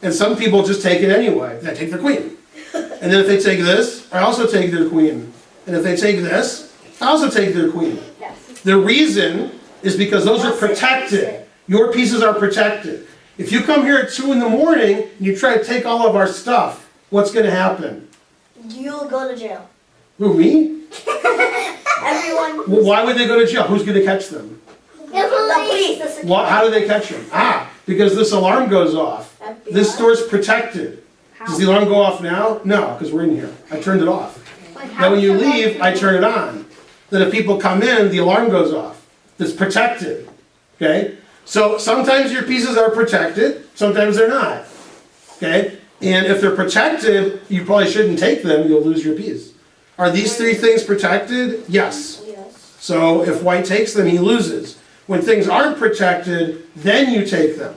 And some people just take it anyway, they take their queen. And then if they take this, I also take their queen. And if they take this, I also take their queen. The reason is because those are protected. Your pieces are protected. If you come here at 2 in the morning and you try to take all of our stuff, what's going to happen? You'll go to jail. Who, me? Everyone. Well, why would they go to jail? Who's going to catch them? The police. How do they catch them? Because this alarm goes off. This store's protected. Does the alarm go off now? No, because we're in here. I turned it off. Then when you leave, I turn it on. Then if people come in, the alarm goes off. It's protected. Okay? So sometimes your pieces are protected, sometimes they're not. Okay? And if they're protected, you probably shouldn't take them, you'll lose your piece. Are these 3 things protected? Yes. So if white takes them, he loses. When things aren't protected, then you take them.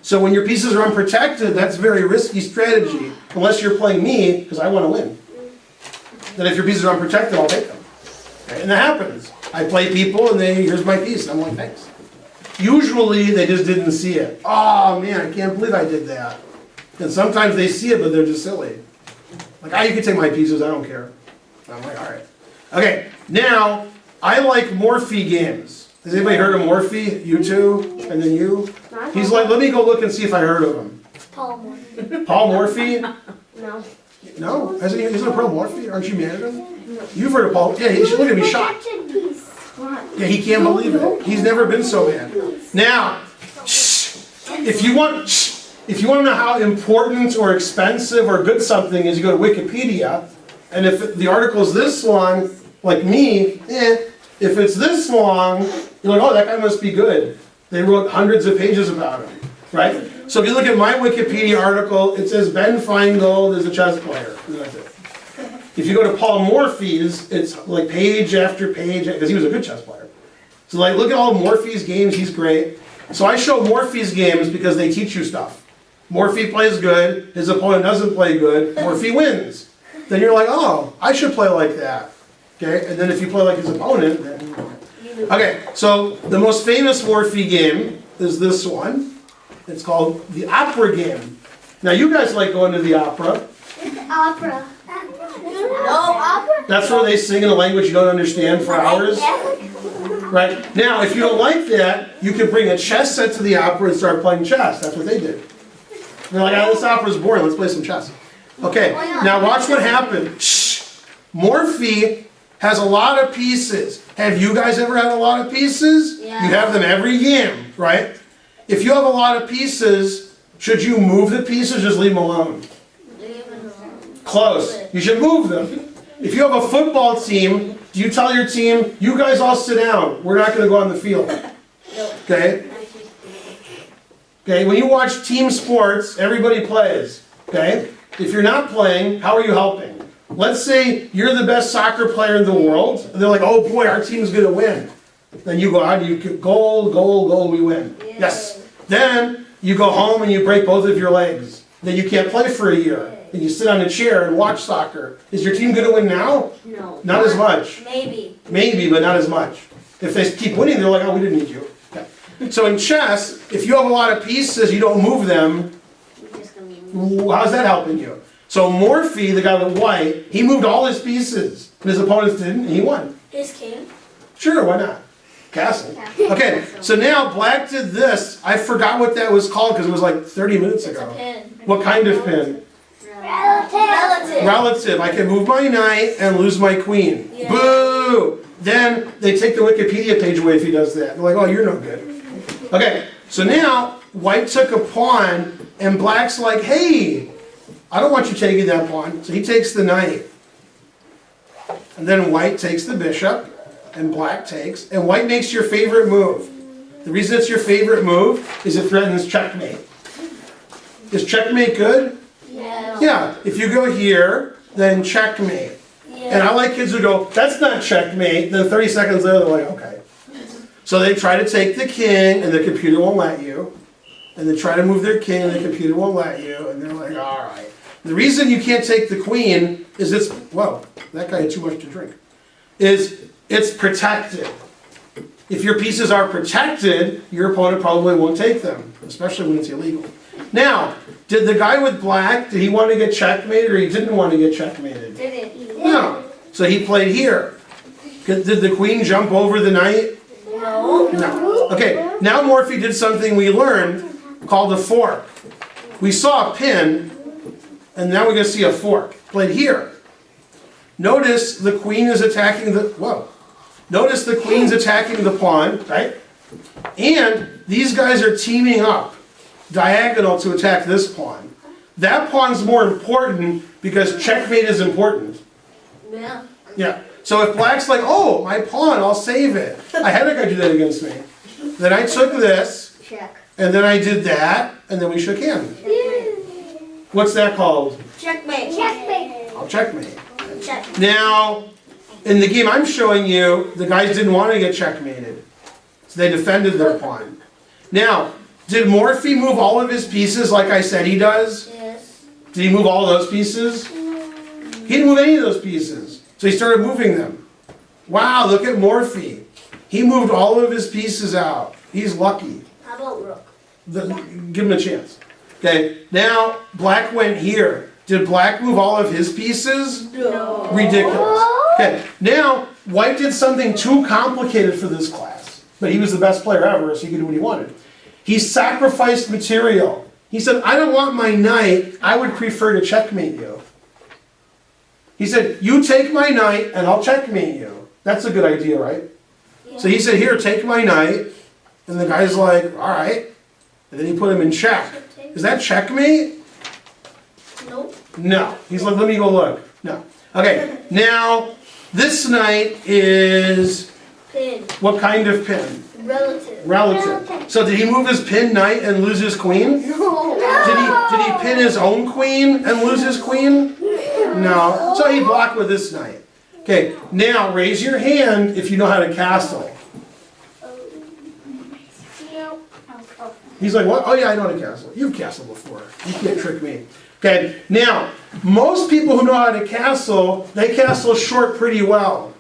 So when your pieces are unprotected, that's a very risky strategy, unless you're playing me, because I want to win. Then if your pieces are unprotected, I'll take them. Okay? And that happens. I play people and here's my piece, and I'm like, thanks. Usually they just didn't see it. Oh man, I can't believe I did that. And sometimes they see it, but they're just silly. Like, you can take my pieces, I don't care. I'm like, alright. Okay, now, I like Morphy games. Has anybody heard of Morphy? You two? And then you? He's like, let me go look and see if I heard of him. Paul Morphy. Paul Morphy? No. No? Isn't it Paul Morphy? Aren't you mad at him? You've heard of Paul. Yeah, he should look at me shocked. Yeah, he can't believe it. He's never been so bad. Now, if you want to know how important or expensive or good something is, you go to Wikipedia, and if the article is this long, like me, if it's this long, you're like, oh, that guy must be good. They wrote hundreds of pages about him, right? So if you look at my Wikipedia article, it says Ben Finegold is a chess player. That's it. If you go to Paul Morphy's, it's like page after page, because he was a good chess player. So like, look at all Morphy's games, he's great. So I show Morphy's games because they teach you stuff. Morphy plays good, his opponent doesn't play good, Morphy wins. Then you're like, oh, I should play like that. Okay, and then if you play like his opponent, then... Okay, so the most famous Morphy game is this one. It's called the opera game. Now you guys like going to the opera. Opera. No opera. That's where they sing in a language you don't understand for hours. Right? Now, if you don't like that, you can bring a chess set to the opera and start playing chess. That's what they did. They're like, this opera's boring, let's play some chess. Okay, now watch what happened. Shh. Morphy has a lot of pieces. Have you guys ever had a lot of pieces? Yeah. You have them every game, right? If you have a lot of pieces, should you move the pieces or just leave them alone? Close. You should move them. If you have a football team, do you tell your team, you guys all sit down, we're not going to go on the field? Okay? Okay, when you watch team sports, everybody plays. Okay? If you're not playing, how are you helping? Let's say you're the best soccer player in the world, and they're like, oh boy, our team's going to win. Then you go out and you get goal, goal, goal, we win. Yes. Then you go home and you break both of your legs. Then you can't play for a year. And you sit on a chair and watch soccer. Is your team going to win now? No. Not as much. Maybe. Maybe, but not as much. If they keep winning, they're like, oh, we didn't need you. Okay. So in chess, if you have a lot of pieces, you don't move them, how's that helping you? So Morphy, the guy with white, he moved all his pieces. And his opponents didn't, and he won. His king? Sure, why not? Castle. Okay, so now black did this. I forgot what that was called because it was like 30 minutes ago. It's a pin. What kind of pin? Relative. Relative. I can move my knight and lose my queen. Yeah. Boo! Then they take the Wikipedia page away if he does that. They're like, oh, you're no good. Okay, so now white took a pawn and black's like, hey, I don't want you taking that pawn. So he takes the knight. And then white takes the bishop and black takes. And white makes your favorite move. The reason it's your favorite move is it threatens checkmate. Is checkmate good? Yeah. Yeah, if you go here, then checkmate. Yeah. And I like kids who go, that's not checkmate. Then 30 seconds later, they're like, okay. So they try to take the king, and the computer won't let you. And they try to move their king, and the computer won't let you. And they're like, all right. The reason you can't take the queen is whoa, that guy had too much to drink, is it's protected. If your pieces are protected, your opponent probably won't take them, especially when it's illegal. Now, did the guy with black, did he want to get checkmated or he didn't want to get checkmated? Didn't. No. So he played here. Did the queen jump over the knight? No. No. Okay, now Morphy did something we learned called a fork. We saw a pin, and now we're going to see a fork. Played here. Notice the queen is attacking Notice the queen's attacking the pawn, right? And these guys are teaming up, diagonal to attack this pawn. That pawn's more important because checkmate is important. Yeah. Yeah. So if black's like, oh, my pawn, I'll save it. I had a guy do that against me. Then I took this, Check. and then I did that, and then we shook hands. What's that called? Checkmate. Checkmate. I'll checkmate. Check. Now, in the game I'm showing you, the guys didn't want to get checkmated. So they defended their pawn. Now, did Morphy move all of his pieces like I said he does? Yes. Did he move all those pieces? He didn't move any of those pieces. So he started moving them. Wow, look at Morphy. He moved all of his pieces out. He's lucky. How about rook? Give him a chance. Okay, now black went here. Did black move all of his pieces? No. Ridiculous. Okay, now white did something too complicated for this class, but he was the best player ever, so he could do what he wanted. He sacrificed material. He said, I don't want my knight, I would prefer to checkmate you. He said, you take my knight and I'll checkmate you. That's a good idea, right? Yeah. So he said, here, take my knight. And the guy's like, all right. And then he put him in check. Is that checkmate? Nope. No. He's like, let me go look. No. Okay, now this knight is Pin. what kind of pin? Relative. Relative. So did he move his pin knight and lose his queen? No. Did he pin his own queen and lose his queen? No. So he blocked with this knight. Okay, now raise your hand if you know how to castle. He's like, what? Oh yeah, I know how to castle. You've castled before. You can't trick me. Okay, now, most people who know how to castle, they castle short pretty well.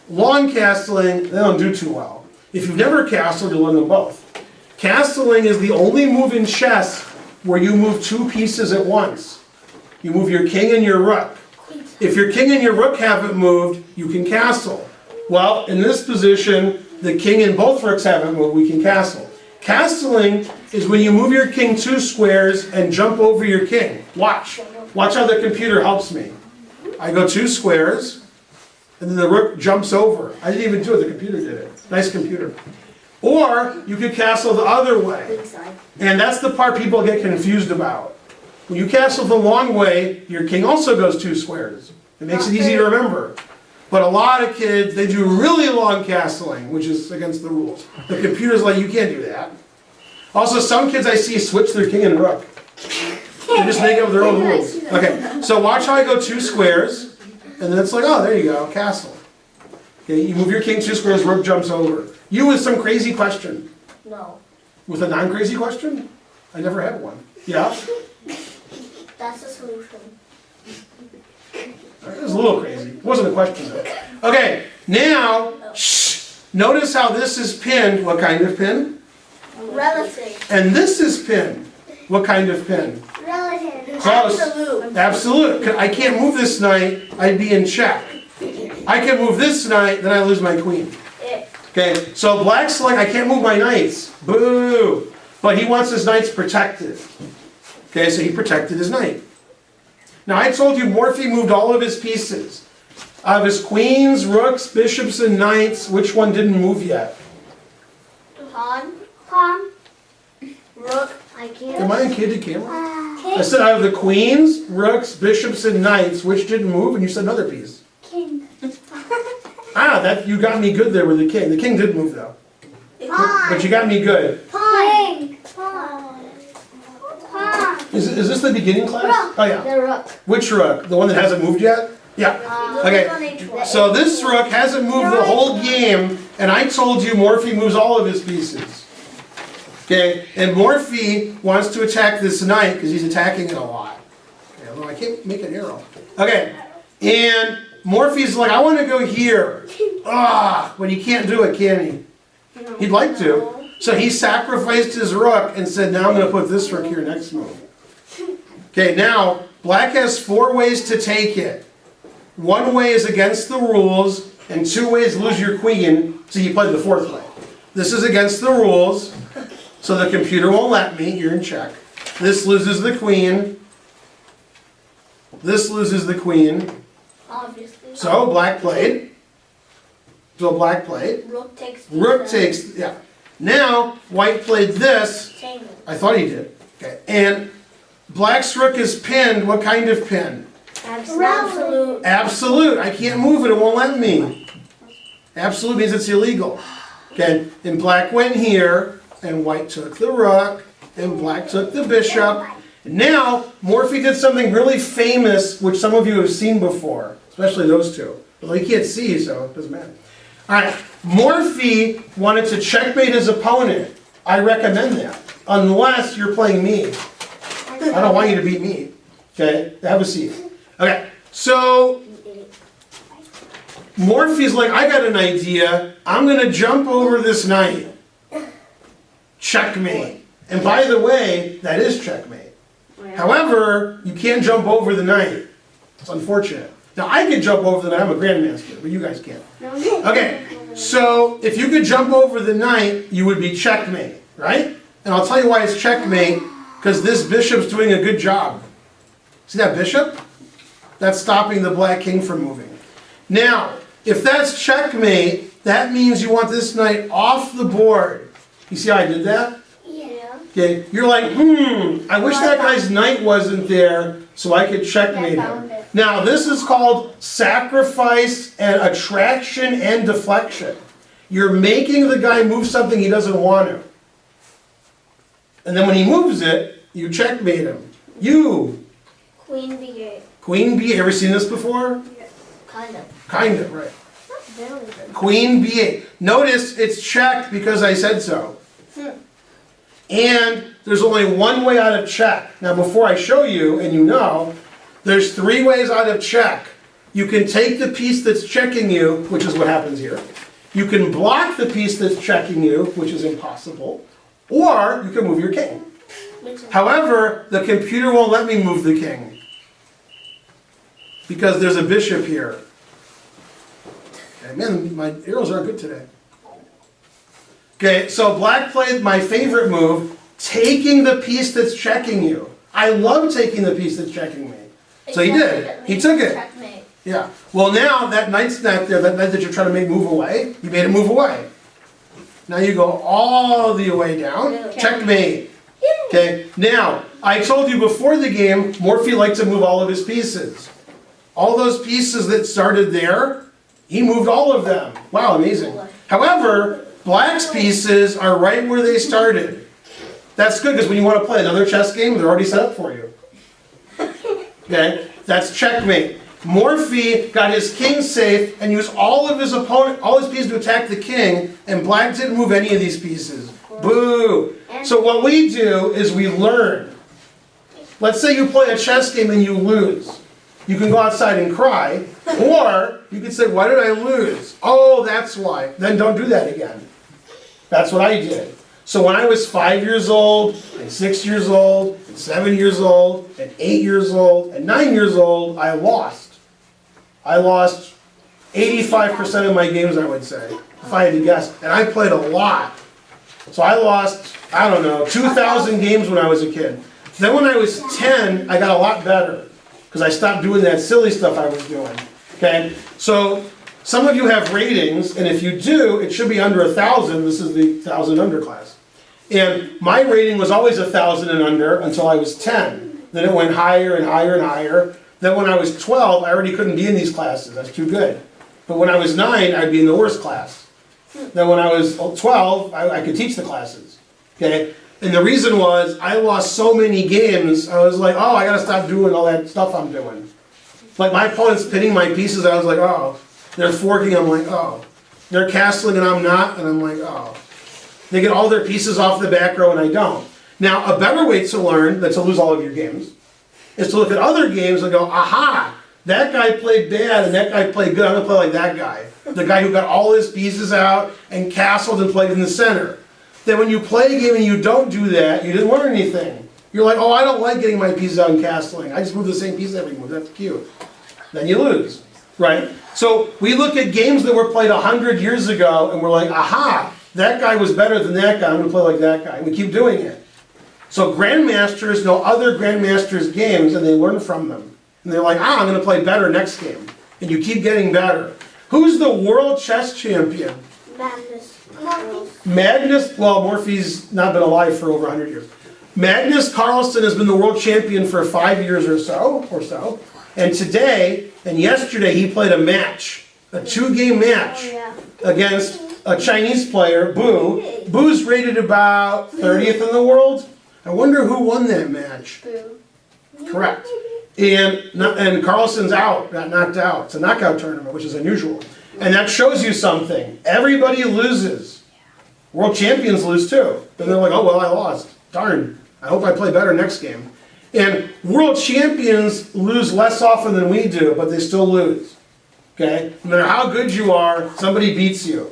Long castling, they don't do too well. If you've never castled, you'll learn them both. Castling is the only move in chess where you move two pieces at once. You move your king and your rook. If your king and your rook haven't moved, you can castle. Well, in this position, the king and both rooks haven't moved, we can castle. Castling is when you move your king 2 squares and jump over your king. Watch. Watch how the computer helps me. I go 2 squares, and then the rook jumps over. I didn't even do it, the computer did it. Nice computer. Or you could castle the other way. And that's the part people get confused about. When you castle the long way, your king also goes 2 squares. It makes it easy to remember. But a lot of kids, they do really long castling, which is against the rules. The computer's like, you can't do that. Also, some kids I see switch their king and rook. They just make up their own rules. Okay, so watch how I go 2 squares, and then it's like, oh, there you go, castle. Okay, you move your king 2 squares, rook jumps over. You with some crazy question. No. With a non-crazy question? I never had one. Yeah? That's the solution. It was a little crazy. It wasn't a question though. Okay, now, notice how this is pinned. What kind of pin? Relative. And this is pinned. What kind of pin? Relative. Close. Absolute. Absolute. I can't move this knight, I'd be in check. I can move this knight, then I lose my queen. Okay, so black's like, I can't move my knights. Boo! But he wants his knights protected. Okay, so he protected his knight. Now I told you Morphy moved all of his pieces. Of his queens, rooks, bishops, and knights, which one didn't move yet? Pawn. Pawn. Rook. I can't. Am I on candid camera? I said out of the queens, rooks, bishops, and knights, which didn't move, and you said another piece. King. That you got me good there with the king. The king did move though. Pawn. But you got me good. Pawn. Pawn. Pawn. Is this the beginning class? Oh yeah. The rook. Which rook? The one that hasn't moved yet? Yeah. Okay. So this rook hasn't moved the whole game, and I told you Morphy moves all of his pieces. Okay, and Morphy wants to attack this knight because he's attacking it a lot. Okay, Oh, I can't make an arrow. Okay, and Morphy's like, I want to go here. Ah, but he can't do it, can he? He'd like to. So he sacrificed his rook and said, now I'm going to put this rook here next move. Okay, now, black has 4 ways to take it. 1 way is against the rules, and 2 ways lose your queen, so you played the 4th way. This is against the rules, so the computer won't let me. You're in check. This loses the queen. This loses the queen. Obviously. So black played. So black played. Rook takes. Rook takes, yeah. Now, white played this. Tango. I thought he did. Okay. And black's rook is pinned. What kind of pin? Absolute. Absolute. I can't move it. It won't let me. Absolute means it's illegal. Okay. And black went here, and white took the rook, and black took the bishop. And now, Morphy did something really famous, which some of you have seen before, especially those two. Well, you can't see, so it doesn't matter. All right. Morphy wanted to checkmate his opponent. I recommend that, unless you're playing me. I don't want you to beat me. Okay, have a seat. Okay, so Morphy's like, I got an idea. I'm going to jump over this knight. Checkmate. And by the way, that is checkmate. However, you can't jump over the knight. It's unfortunate. Now, I could jump over the knight. I'm a grandmaster, but you guys can't. Okay, so if you could jump over the knight, you would be checkmate, right? And I'll tell you why it's checkmate, because this bishop's doing a good job. See that bishop? That's stopping the black king from moving. Now, if that's checkmate, that means you want this knight off the board. You see how I did that? Okay, you're like, I wish that guy's knight wasn't there so I could checkmate him. Now, this is called sacrifice and attraction and deflection. You're making the guy move something he doesn't want to. And then when he moves it, you checkmate him. You. Queen B8. Queen B8. Ever seen this before? Kind of. Kind of, right. Not very good. Queen B8. Notice it's checked because I said so. And there's only 1 way out of check. Now before I show you, and you know, there's 3 ways out of check. You can take the piece that's checking you, which is what happens here. You can block the piece that's checking you, which is impossible. Or you can move your king. However, the computer won't let me move the king. Because there's a bishop here. Okay, man, my arrows aren't good today. Okay, so black played my favorite move, taking the piece that's checking you. I love taking the piece that's checking me. So he did. He took it. Checkmate. Yeah. Well, now that knight's not there, that knight that you're trying to make move away, you made it move away. Now you go all the way down. Okay. Checkmate. Okay, now, I told you before the game, Morphy liked to move all of his pieces. All those pieces that started there, he moved all of them. Wow, amazing. However, black's pieces are right where they started. That's good, because when you want to play another chess game, they're already set up for you. Okay, that's checkmate. Morphy got his king safe and used all his pieces to attack the king, and black didn't move any of these pieces. Boo! So what we do is we learn. Let's say you play a chess game and you lose. You can go outside and cry, or you can say, why did I lose? Oh, that's why. Then don't do that again. That's what I did. So when I was 5 years old, and 6 years old, and 7 years old, and 8 years old, and 9 years old, I lost. I lost 85% of my games, I would say, if I had to guess. And I played a lot. So I lost, I don't know, 2,000 games when I was a kid. Then when I was 10, I got a lot better, because I stopped doing that silly stuff I was doing. Okay? So some of you have ratings, and if you do, it should be under 1,000. This is the 1,000 under class. And my rating was always 1,000 and under until I was 10. Then it went higher and higher and higher. Then when I was 12, I already couldn't be in these classes. That's too good. But when I was 9, I'd be in the worst class. Then when I was 12, I could teach the classes. Okay? And the reason was, I lost so many games, I was like, oh, I gotta stop doing all that stuff I'm doing. Like my opponent's pinning my pieces, I was like, oh. They're forking, I'm like, oh. They're castling and I'm not, and I'm like, oh. They get all their pieces off the back row and I don't. Now, a better way to learn than to lose all of your games is to look at other games and go, aha, that guy played bad and that guy played good, I'm gonna play like that guy. The guy who got all his pieces out and castled and played in the center. Then when you play a game and you don't do that, you didn't learn anything. You're like, oh, I don't like getting my pieces out and castling. I just move the same piece every move, that's cute. Then you lose, right? So we look at games that were played 100 years ago and we're like, aha, that guy was better than that guy, I'm gonna play like that guy. And we keep doing it. So grandmasters know other grandmasters' games and they learn from them. And they're like, I'm gonna play better next game. And you keep getting better. Who's the world chess champion? Magnus, well, Morphy's not been alive for over 100 years. Magnus Carlsen has been the world champion for 5 years or so. And today and yesterday he played a match, a 2-game match against a Chinese player, Bu. Bu's rated about 30th in the world. I wonder who won that match. Correct. And Carlsen's out, got knocked out. It's a knockout tournament, which is unusual. And that shows you something. Everybody loses. World champions lose too. Then they're like, oh, well, I lost. Darn. I hope I play better next game. And world champions lose less often than we do, but they still lose. Okay? No matter how good you are, somebody beats you.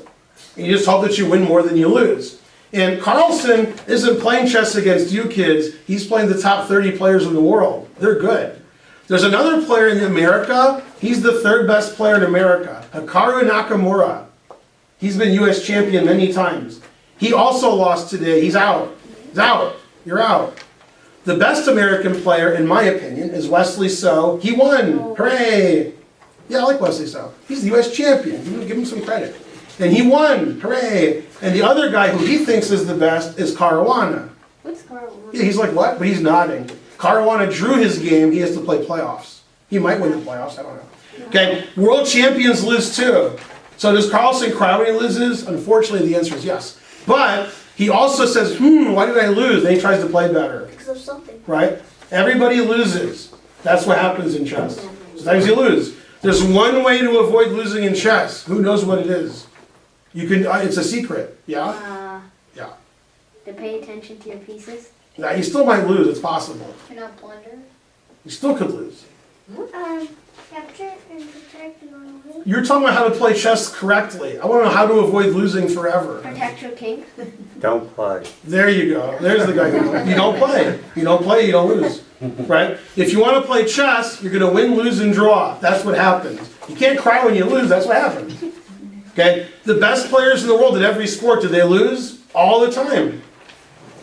And you just hope that you win more than you lose. And Carlsen isn't playing chess against you kids. He's playing the top 30 players in the world. They're good. There's another player in America. He's the 3rd best player in America. Hikaru Nakamura. He's been US champion many times. He also lost today. He's out. He's out. You're out. The best American player, in my opinion, is Wesley So. He won. Hooray! Yeah, I like Wesley So. He's the US champion. Give him some credit. And he won. Hooray! And the other guy who he thinks is the best is Caruana. What's Caruana? Yeah, he's like, what? But he's nodding. Caruana drew his game. He has to play playoffs. He might win the playoffs. I don't know. Okay, world champions lose too. So does Carlsen cry when he loses? Unfortunately, the answer is yes. But he also says, why did I lose? Then he tries to play better. Because of something. Right? Everybody loses. That's what happens in chess. Sometimes you lose. There's one way to avoid losing in chess. Who knows what it is? You can. It's a secret. Yeah? Yeah. To pay attention to your pieces. Now, you still might lose. It's possible. You're not plunder. You still could lose. Capture and protect and unleash. You're talking about how to play chess correctly. I want to know how to avoid losing forever. Protect your king. Don't play. There you go. There's the guy. You don't play. You don't play, you don't lose. Right? If you want to play chess, you're going to win, lose, and draw. That's what happens. You can't cry when you lose. That's what happens. Okay? The best players in the world at every sport, do they lose? All the time.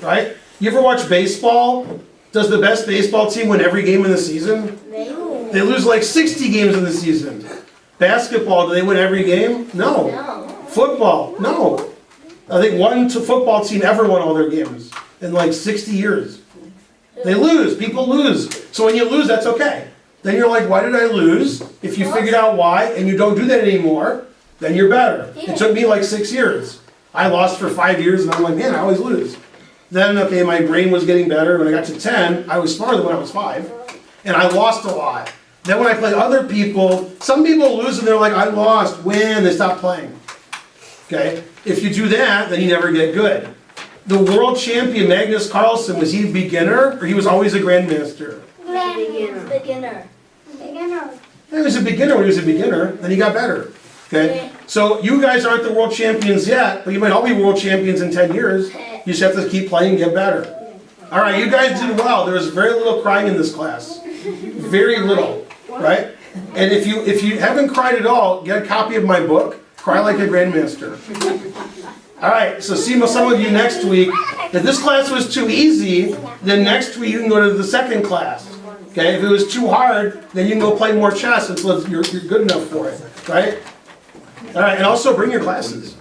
Right? You ever watch baseball? Does the best baseball team win every game in the season? No. They lose like 60 games in the season. Basketball, do they win every game? No. No. Football? No. I think one football team ever won all their games in like 60 years. They lose. People lose. So when you lose, that's okay. Then you're like, why did I lose? If you figured out why and you don't do that anymore, then you're better. It took me like 6 years. I lost for 5 years and I'm like, man, I always lose. Then, okay, my brain was getting better. When I got to 10, I was smarter than when I was 5. And I lost a lot. Then when I play other people, some people lose and they're like, I lost, win, they stop playing. Okay? If you do that, then you never get good. The world champion, Magnus Carlsen, was he a beginner or he was always a grandmaster? Beginner. He was a beginner when he was a beginner, then he got better. Okay? So you guys aren't the world champions yet, but you might all be world champions in 10 years. You just have to keep playing and get better. All right, you guys did well. There was very little crying in this class. Very little, right? And if you haven't cried at all, get a copy of my book, Cry Like a Grandmaster. All right, so see some of you next week. If this class was too easy, then next week you can go to the second class. Okay, if it was too hard, then you can go play more chess until you're good enough for it, right? All right, and also bring your glasses.